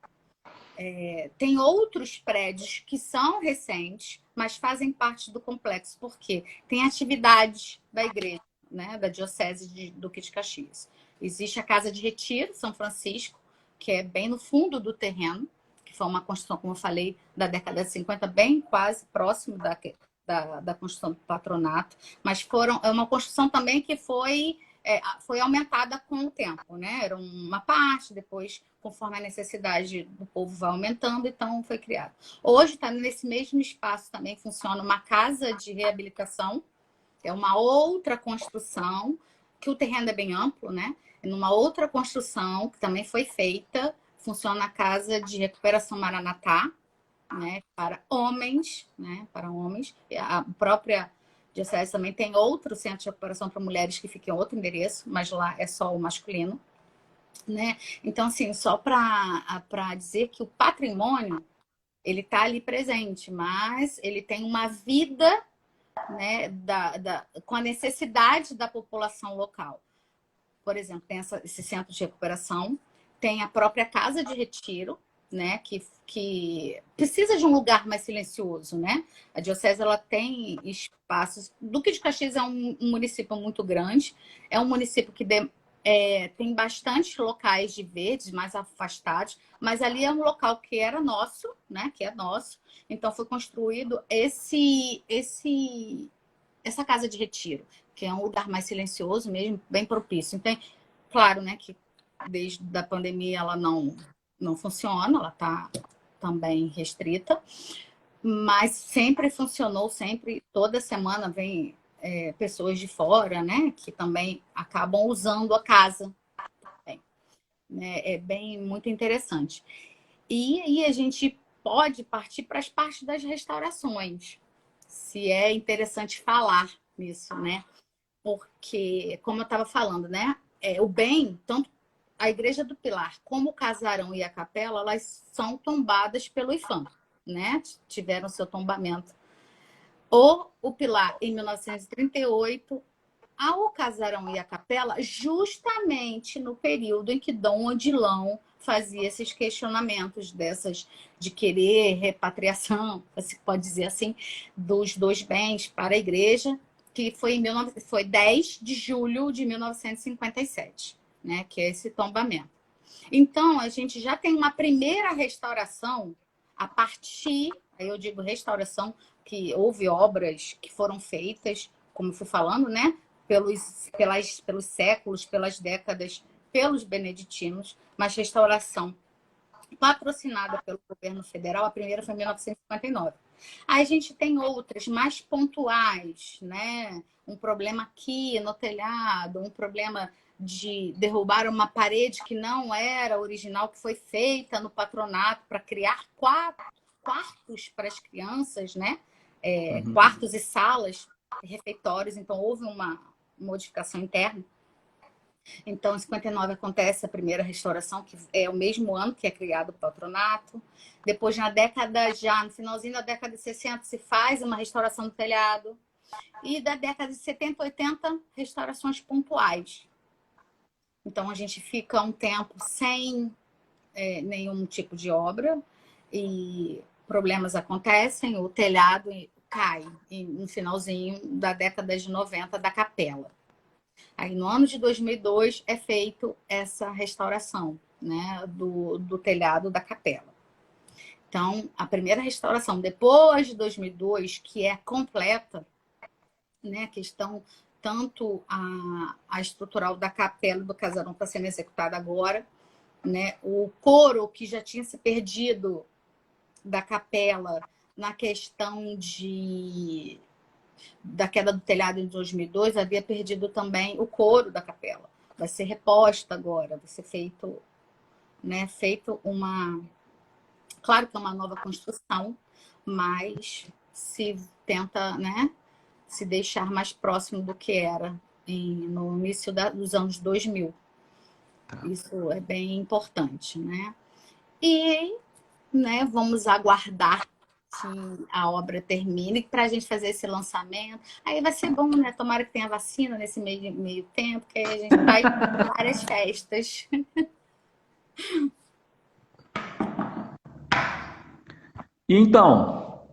tem outros prédios que são recentes, mas fazem parte do complexo, porque tem atividades da igreja, né, da Diocese de Duque de Caxias. Existe a Casa de Retiro, São Francisco, que é bem no fundo do terreno, que foi uma construção, como eu falei, da década de 50, bem quase próximo da construção do patronato, mas é uma construção também que foi aumentada com o tempo, né? Era uma parte, depois, conforme a necessidade do povo vai aumentando, então foi criado. Hoje está nesse mesmo espaço também funciona uma casa de reabilitação, é uma outra construção, que o terreno é bem amplo, né? Numa outra construção que também foi feita, funciona a Casa de Recuperação Maranatá, né? Para homens, né? Para homens. A própria Diocese também tem outro centro de recuperação para mulheres que fica em outro endereço, mas lá é só o masculino, né? Então, assim, só para dizer que o patrimônio, ele está ali presente, mas ele tem uma vida, né, com a necessidade da população local. Por exemplo, tem esse centro de recuperação, tem a própria casa de retiro, né, que precisa de um lugar mais silencioso, né? A Diocese ela tem espaços. Duque de Caxias é um município muito grande, é um município que tem bastante locais de verdes mais afastados, mas ali é um local que era nosso, né? Que é nosso. Então foi construído essa casa de retiro, que é um lugar mais silencioso mesmo, bem propício. Então, claro, né, que desde a pandemia ela não funciona, ela está também restrita, mas sempre funcionou, sempre, toda semana vem pessoas de fora, né, que também acabam usando a casa. Né, é bem muito interessante. E aí a gente pode partir para as partes das restaurações, se é interessante falar nisso, né? Porque, como eu estava falando, né, o bem, tanto a Igreja do Pilar como o Casarão e a Capela, elas são tombadas pelo IPHAN, né? Tiveram seu tombamento. O Pilar, em 1938, ao Casarão e a Capela, justamente no período em que Dom Odilão fazia esses questionamentos de querer repatriação, se pode dizer assim, dos dois bens para a Igreja, que foi 10 de julho de 1957. Né, que é esse tombamento. Então, a gente já tem uma primeira restauração a partir, aí eu digo restauração, que houve obras que foram feitas, como eu fui falando, né, pelos séculos, pelas décadas, pelos beneditinos, mas restauração patrocinada pelo governo federal, a primeira foi em 1959. Aí a gente tem outras mais pontuais, né, um problema aqui no telhado, um problema de derrubar uma parede que não era original, que foi feita no patronato para criar quartos para as crianças, né? Quartos e salas, refeitórios. Então, houve uma modificação interna. Então, em 59 acontece a primeira restauração, que é o mesmo ano que é criado o patronato. Depois, no finalzinho da década de 60, se faz uma restauração do telhado. E da década de 70, 80, restaurações pontuais. Então, a gente fica um tempo sem nenhum tipo de obra e problemas acontecem, o telhado cai no finalzinho da década de 90 da capela. Aí, no ano de 2002, é feito essa restauração, né, do telhado da capela. Então, a primeira restauração, depois de 2002, que é completa, né, a questão tanto a estrutural da capela do casarão está sendo executada agora, né? O coro que já tinha se perdido da capela na questão da queda do telhado em 2002, havia perdido também o coro da capela. Vai ser reposta agora, vai ser feito Claro que é uma nova construção, mas se tenta, né, se deixar mais próximo do que era no início dos anos 2000. Isso é bem importante, né? E, né, vamos aguardar que a obra termine para a gente fazer esse lançamento. Aí vai ser bom, né? Tomara que tenha vacina nesse meio tempo, que aí a gente faz várias festas. E então,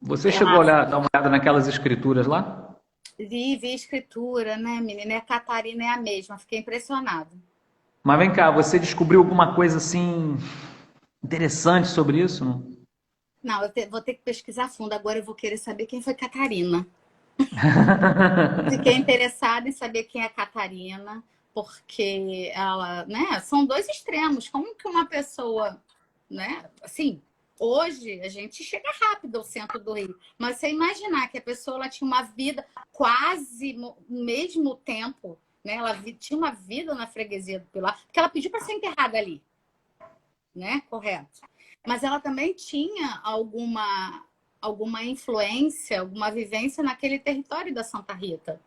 você chegou a dar uma olhada naquelas escrituras lá? Vi a escritura, né, menina? A Catarina é a mesma, fiquei impressionada. Mas vem cá, você descobriu alguma coisa assim interessante sobre isso? Não? Não, vou ter que pesquisar a fundo. Agora eu vou querer saber quem foi Catarina. Fiquei interessada em saber quem é Catarina, porque ela, né, são dois extremos. Como que uma pessoa, né, assim, hoje a gente chega rápido ao centro do Rio, mas você imaginar que a pessoa ela tinha uma vida quase no mesmo tempo, né? Ela tinha uma vida na freguesia do Pilar, porque ela pediu para ser enterrada ali, né? Correto. Mas ela também tinha alguma influência, alguma vivência naquele território da Santa Rita,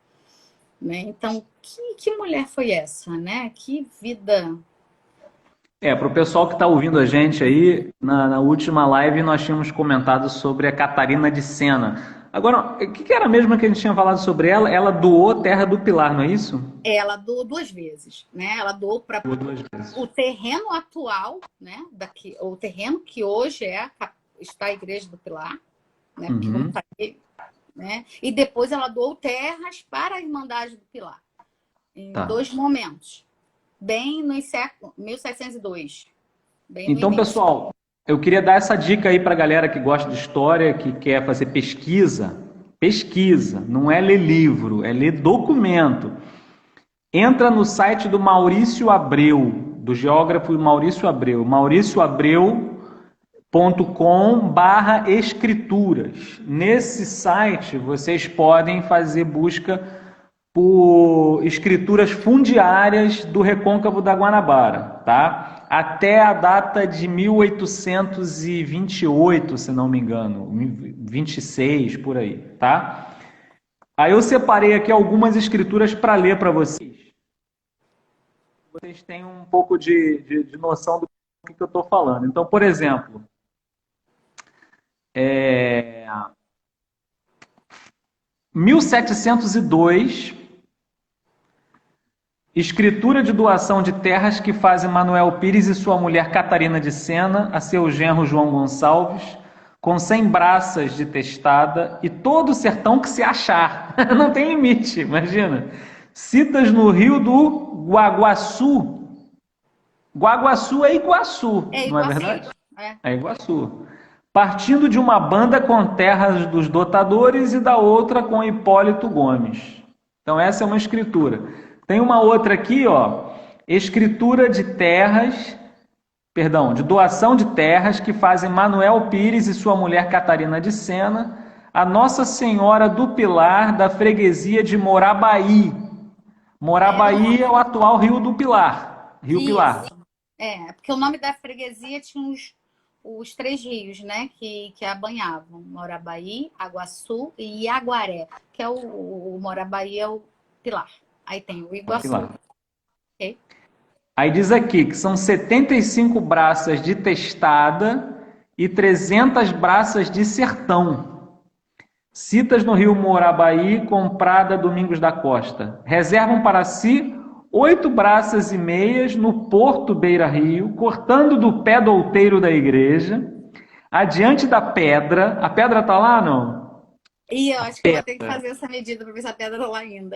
né? Então, que mulher foi essa, né? Que vida. Para o pessoal que está ouvindo a gente aí, na última live nós tínhamos comentado sobre a Catarina de Sena. Agora, o que era mesmo que a gente tinha falado sobre ela? Ela doou Terra do Pilar, não é isso? Ela doou 2 vezes, né? Ela doou para o terreno atual, né? O terreno que hoje está a Igreja do Pilar, né? Porque, como falei, né? E depois ela doou terras para a Irmandade do Pilar, em 2 momentos, bem no século 1702. Então, pessoal, eu queria dar essa dica aí para a galera que gosta de história, que quer fazer pesquisa. Pesquisa, não é ler livro, é ler documento. Entra no site do Maurício Abreu, do geógrafo Maurício Abreu, mauricioabreu.com/escrituras. Nesse site vocês podem fazer busca por escrituras fundiárias do Recôncavo da Guanabara, tá? Até a data de 1828, se não me engano, 26 por aí, tá? Aí eu separei aqui algumas escrituras para ler para vocês. Vocês têm um pouco de noção do que eu estou falando. Então, por exemplo, 1702, escritura de doação de terras que fazem Manuel Pires e sua mulher Catarina de Sena a seu genro João Gonçalves, com 100 braças de testada e todo o sertão que se achar. Não tem limite, imagina. Citas no rio do Guaguaçu. Guaguaçu é Iguaçu, não é verdade? É Iguaçu. Partindo de uma banda com terras dos dotadores e da outra com Hipólito Gomes. Então essa é uma escritura. Tem uma outra aqui, ó, escritura de doação de terras que fazem Manuel Pires e sua mulher Catarina de Sena a Nossa Senhora do Pilar da freguesia de Morabaí. Morabaí é o atual Rio do Pilar. Rio Pilar. Porque o nome da freguesia tinha os 3 rios, né, que a banhavam. Morabaí, Aguaçu e Iaguaré, que é o Morabaí é o Pilar. Aí tem o Iguaçu. Okay. Aí diz aqui que são 75 braças de testada e 300 braças de sertão. Citas no rio Morabaí, comprada Domingos da Costa. Reservam para si 8 braças e meias no Porto Beira Rio, cortando do pé do outeiro da igreja, adiante da pedra. A pedra está lá, não? E eu acho que eu vou ter que fazer essa medida para ver se a pedra está lá ainda.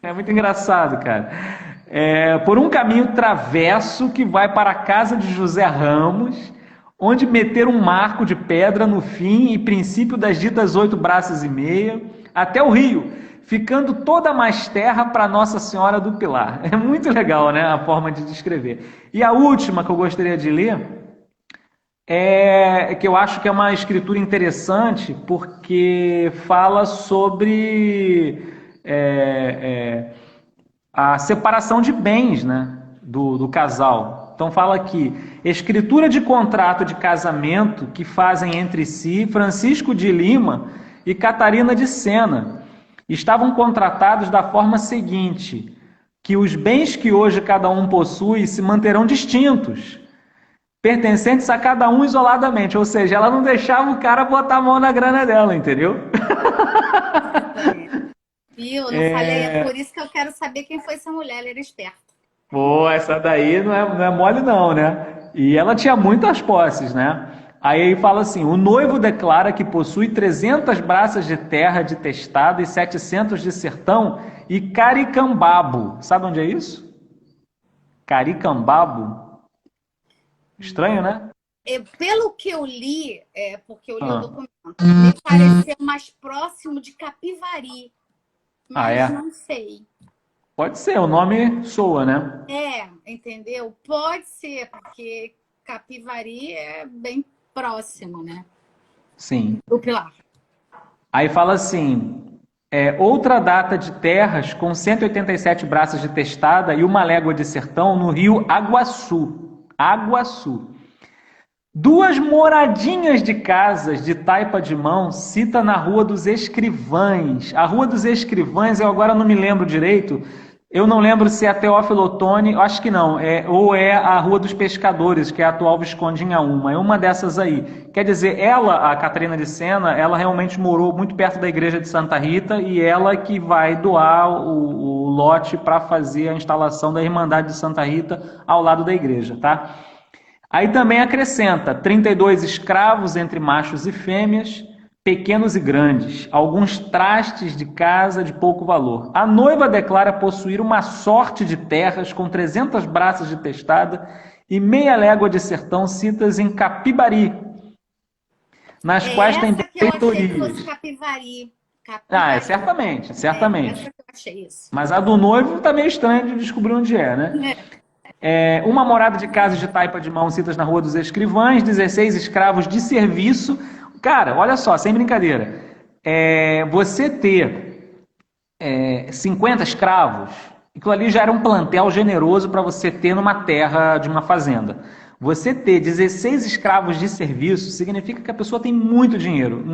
É muito engraçado, cara. Por um caminho travesso que vai para a casa de José Ramos, onde meter um marco de pedra no fim e princípio das ditas 8 braças e meia, até o rio, ficando toda mais terra para Nossa Senhora do Pilar. É muito legal, né, a forma de descrever. E a última que eu gostaria de ler que eu acho que é uma escritura interessante, porque fala sobre a separação de bens, né, do casal. Então fala aqui, escritura de contrato de casamento que fazem entre si Francisco de Lima e Catarina de Sena. Estavam contratados da forma seguinte, que os bens que hoje cada um possui se manterão distintos, pertencentes a cada um isoladamente. Ou seja, ela não deixava o cara botar a mão na grana dela, entendeu? Viu? Não falei, é por isso que eu quero saber quem foi essa mulher, ela era esperta. Pô, essa daí não é mole não, né? E ela tinha muitas posses, né? Aí fala assim, o noivo declara que possui 300 braças de terra de testada e 700 de sertão e Caricambabo. Sabe onde é isso? Caricambabo? Estranho, né? Pelo que eu li, porque eu li o Ah, documento, me pareceu mais próximo de Capivari, ah, mas é? não sei. Pode ser, o nome soa, né? Entendeu? Pode ser, porque Capivari é bem próximo, né? Sim. Do Pilar. Aí fala assim: outra data de terras com 187 braças de testada e uma légua de sertão no rio Aguaçu. Aguaçu. Duas moradinhas de casas de taipa de mão cita na Rua dos Escrivães. A Rua dos Escrivães, eu agora não me lembro direito. Eu não lembro se é Teófilo Otoni, acho que não. Ou é a Rua dos Pescadores, que é a atual Viscondinha 1. É uma dessas aí. Quer dizer, ela, a Catarina de Sena, ela realmente morou muito perto da igreja de Santa Rita e ela que vai doar o lote para fazer a instalação da Irmandade de Santa Rita ao lado da igreja, tá? Aí também acrescenta 32 escravos entre machos e fêmeas, pequenos e grandes, alguns trastes de casa de pouco valor. A noiva declara possuir uma sorte de terras com 300 braças de testada e meia légua de sertão citas em Capibari, nas É quais tem essa que eu achei que fosse benfeitorias. Capivari. Ah, é Capivari. certamente, É certamente. essa que eu achei isso. Mas a do noivo tá meio estranho de descobrir onde é, né? Uma morada de casas de taipa de mão citas na Rua dos Escrivães, 16 escravos de serviço. Cara, olha só, sem brincadeira. Você ter 50 escravos, aquilo ali já era um plantel generoso para você ter numa terra de uma fazenda. Você ter 16 escravos de serviço significa que a pessoa tem muito dinheiro.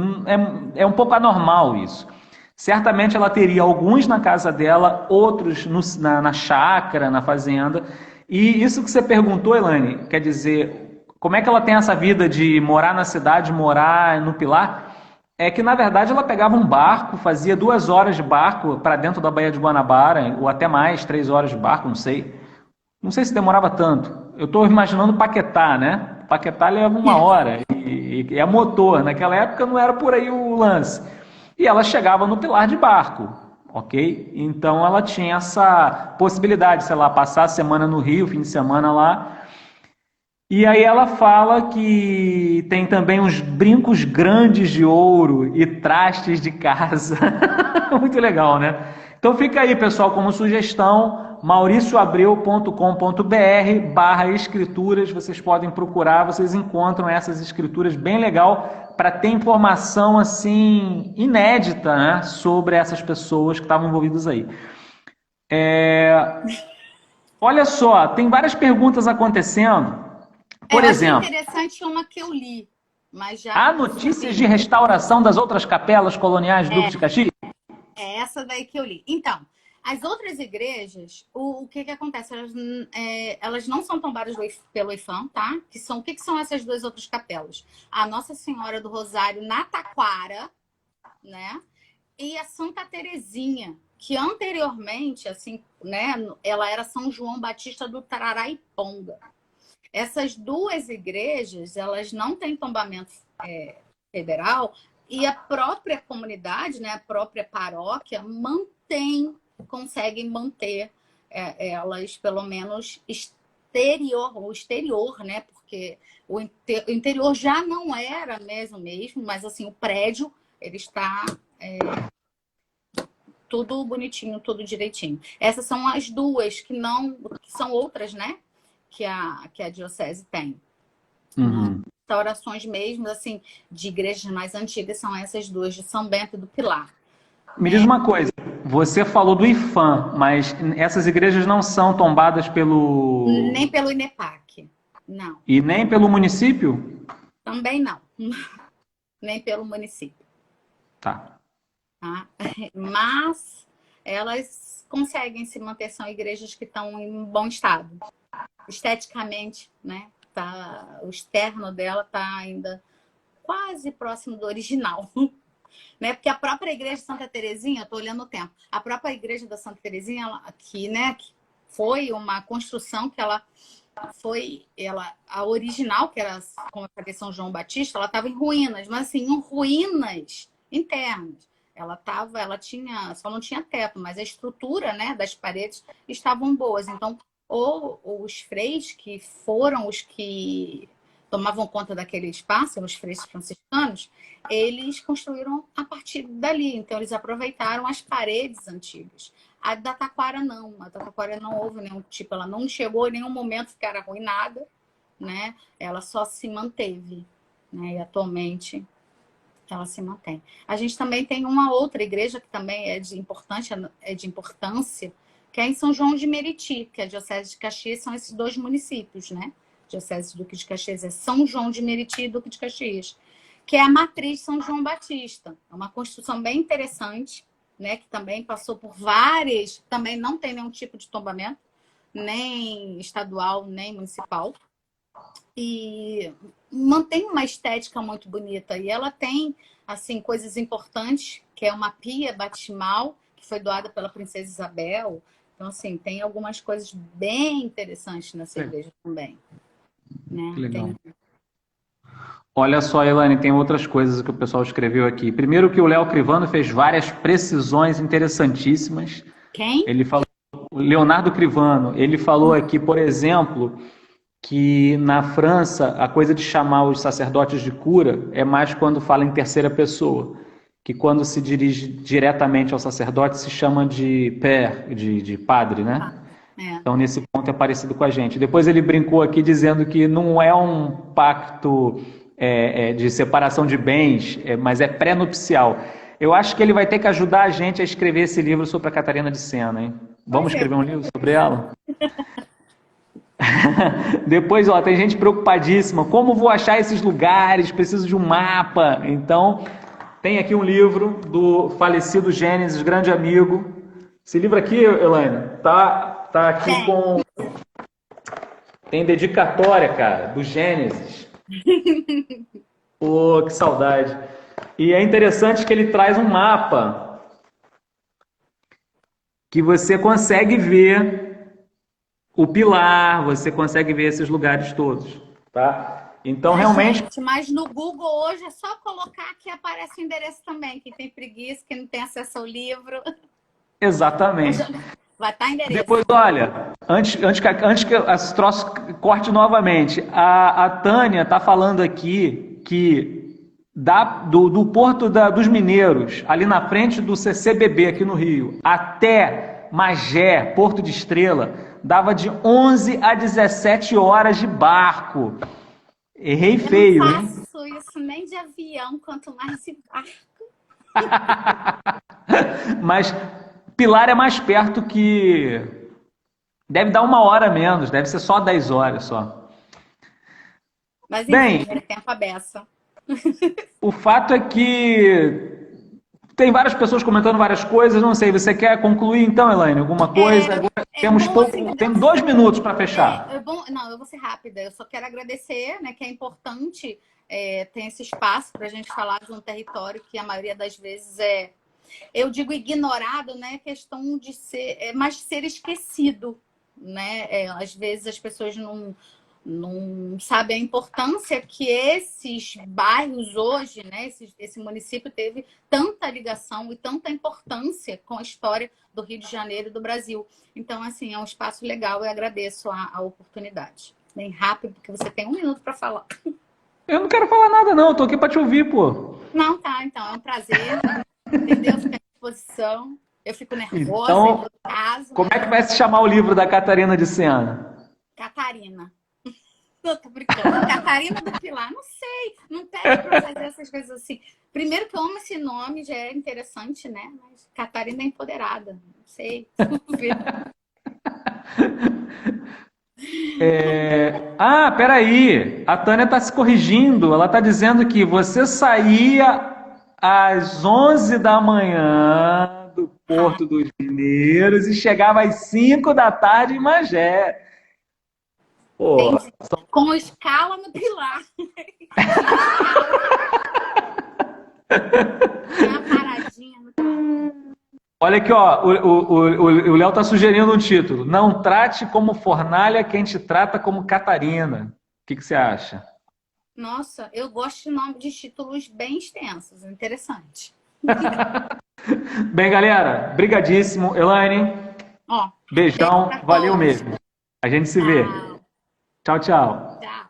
É um pouco anormal isso. Certamente ela teria alguns na casa dela, outros na chácara, na fazenda. E isso que você perguntou, Elaine, quer dizer, como é que ela tem essa vida de morar na cidade, morar no Pilar? É que, na verdade, ela pegava um barco, fazia 2 horas de barco para dentro da Baía de Guanabara, ou até mais, 3 horas de barco, não sei. Não sei se demorava tanto. Eu estou imaginando Paquetá, né? Paquetá leva 1 hora e é motor. Naquela época não era por aí o lance. E ela chegava no Pilar de barco, ok? Então ela tinha essa possibilidade, sei lá, passar a semana no Rio, fim de semana lá. E aí ela fala que tem também uns brincos grandes de ouro e trastes de casa. Muito legal, né? Então fica aí, pessoal, como sugestão, mauricioabreu.com.br/escrituras. Vocês podem procurar, vocês encontram essas escrituras bem legal para ter informação assim inédita, né, sobre essas pessoas que estavam envolvidas aí. Olha só, tem várias perguntas acontecendo. Por Eu achei exemplo, interessante uma que eu li, mas já há notícias de percebi. restauração das outras capelas coloniais do Duque de Caxias? É essa daí que eu li. Então, as outras igrejas, o que que acontece? Elas não são tombadas pelo IFAM, tá? O que são essas duas outras capelas? A Nossa Senhora do Rosário na Taquara, né? E a Santa Terezinha, que anteriormente, assim, né? Ela era São João Batista do Tararaiponga. Essas duas igrejas, elas não têm tombamento federal e a própria comunidade, né, a própria paróquia conseguem manter elas pelo menos o exterior, né, porque o interior já não era mesmo, mas assim o prédio ele está tudo bonitinho, tudo direitinho. Essas são as duas que são outras, né, que a diocese tem. Uhum. Restaurações mesmo, assim, de igrejas mais antigas são essas duas, de São Bento e do Pilar. Me diz uma coisa, você falou do IFAM, mas essas igrejas não são tombadas Nem pelo... pelo INEPAC, não. e nem pelo município? Também não. Nem pelo município. Tá. Tá? Mas elas conseguem se manter, são igrejas que estão em bom estado. Esteticamente, né? O externo dela está ainda quase próximo do original. Né? Porque a própria igreja de Santa Terezinha, eu estou olhando o tempo, a própria igreja da Santa Terezinha, que foi uma construção que a original, que era como eu falei, São João Batista, ela estava em ruínas, mas assim, em ruínas internas. Ela tinha, só não tinha teto, mas a estrutura, né, das paredes estavam boas. Então, ou os freis que foram os que tomavam conta daquele espaço, os freios franciscanos, eles construíram a partir dali. Então, eles aproveitaram as paredes antigas. A da Taquara, não. A da Taquara não houve nenhum tipo, ela não chegou em nenhum momento a ficar arruinada, né? Ela só se manteve, né? E atualmente ela se mantém. A gente também tem uma outra igreja que também é de importância, que é em São João de Meriti, que é a Diocese de Caxias, são esses dois municípios, né? Diocese de Duque de Caxias é São João de Meriti e Duque de Caxias, que é a matriz de São João Batista. É uma construção bem interessante, né? Que também passou por várias, também não tem nenhum tipo de tombamento, nem estadual, nem municipal. E mantém uma estética muito bonita. E ela tem, assim, coisas importantes, que é uma pia batismal, que foi doada pela Princesa Isabel. Então, assim, tem algumas coisas bem interessantes nessa igreja também. Né? Que legal. Olha só, Elaine, tem outras coisas que o pessoal escreveu aqui. Primeiro que o Léo Crivano fez várias precisões interessantíssimas. Quem? Ele falou, o Leonardo Crivano, ele falou aqui, por exemplo, que na França a coisa de chamar os sacerdotes de cura é mais quando fala em terceira pessoa, que quando se dirige diretamente ao sacerdote se chama de père, de padre, né? Então nesse ponto é parecido com a gente. Depois ele brincou aqui dizendo que não é um pacto de separação de bens, mas é pré-nupcial. Eu acho que ele vai ter que ajudar a gente a escrever esse livro sobre a Catarina de Sena, hein? Vamos escrever um livro sobre ela? Depois, ó, tem gente preocupadíssima. Como vou achar esses lugares? Preciso de um mapa. Então, tem aqui um livro do falecido Gênesis, grande amigo. Esse livro aqui, Elaine, tá aqui com... Tem dedicatória, cara, do Gênesis. Pô, que saudade. E é interessante que ele traz um mapa que você consegue ver o Pilar, você consegue ver esses lugares todos, tá? Então, realmente... Gente, mas no Google hoje é só colocar que aparece o endereço também. Quem tem preguiça, quem não tem acesso ao livro. Exatamente. Vai estar endereço. Depois, olha, antes que esse troço corte novamente, a Tânia está falando aqui que do Porto dos Mineiros, ali na frente do CCBB aqui no Rio, até Magé, Porto de Estrela, dava de 11 a 17 horas de barco. Errei feio, hein? Eu não faço isso nem de avião, quanto mais de barco. Mas Pilar é mais perto que... Deve dar 1 hora menos, deve ser só 10 horas só. Mas enfim, bem, tempo a beça. O fato é que tem várias pessoas comentando várias coisas, não sei, você quer concluir então, Elaine, alguma coisa? Temos 2 minutos para fechar. Não, eu vou ser rápida, eu só quero agradecer, né, que é importante ter esse espaço para a gente falar de um território que a maioria das vezes eu digo ignorado, né, questão de ser, mais ser esquecido, né, às vezes as pessoas não sabem a importância que esses bairros hoje, né, esse município teve tanta ligação e tanta importância com a história do Rio de Janeiro e do Brasil. Então, assim, é um espaço legal e agradeço a oportunidade. Bem rápido, porque você tem 1 minuto para falar. Eu não quero falar nada, não. Eu tô aqui para te ouvir, pô. Não, tá. Então, é um prazer. Entendeu? Fico à disposição. Eu fico nervosa, então, em todo caso. Como é que vai se chamar o livro da Catarina de Sena? Catarina. Eu tô brincando. Catarina do Pilar, não sei. Não pede pra fazer essas coisas assim. Primeiro que eu amo esse nome, já é interessante, né? Mas Catarina é empoderada. Não sei. Peraí. A Tânia está se corrigindo. Ela está dizendo que você saía às 11 da manhã do Porto dos Mineiros e chegava às 5 da tarde em Magé. Pô, com escala no Pilar. Uma paradinha no Pilar. Olha aqui, ó, o Léo tá sugerindo um título. Não trate como fornalha quem te trata como Catarina. O que você acha? Nossa, eu gosto de nome de títulos bem extensos, interessante. Bem, galera, brigadíssimo. Elaine, beijão, valeu mesmo. A gente se vê. Tchau, tchau. Tchau.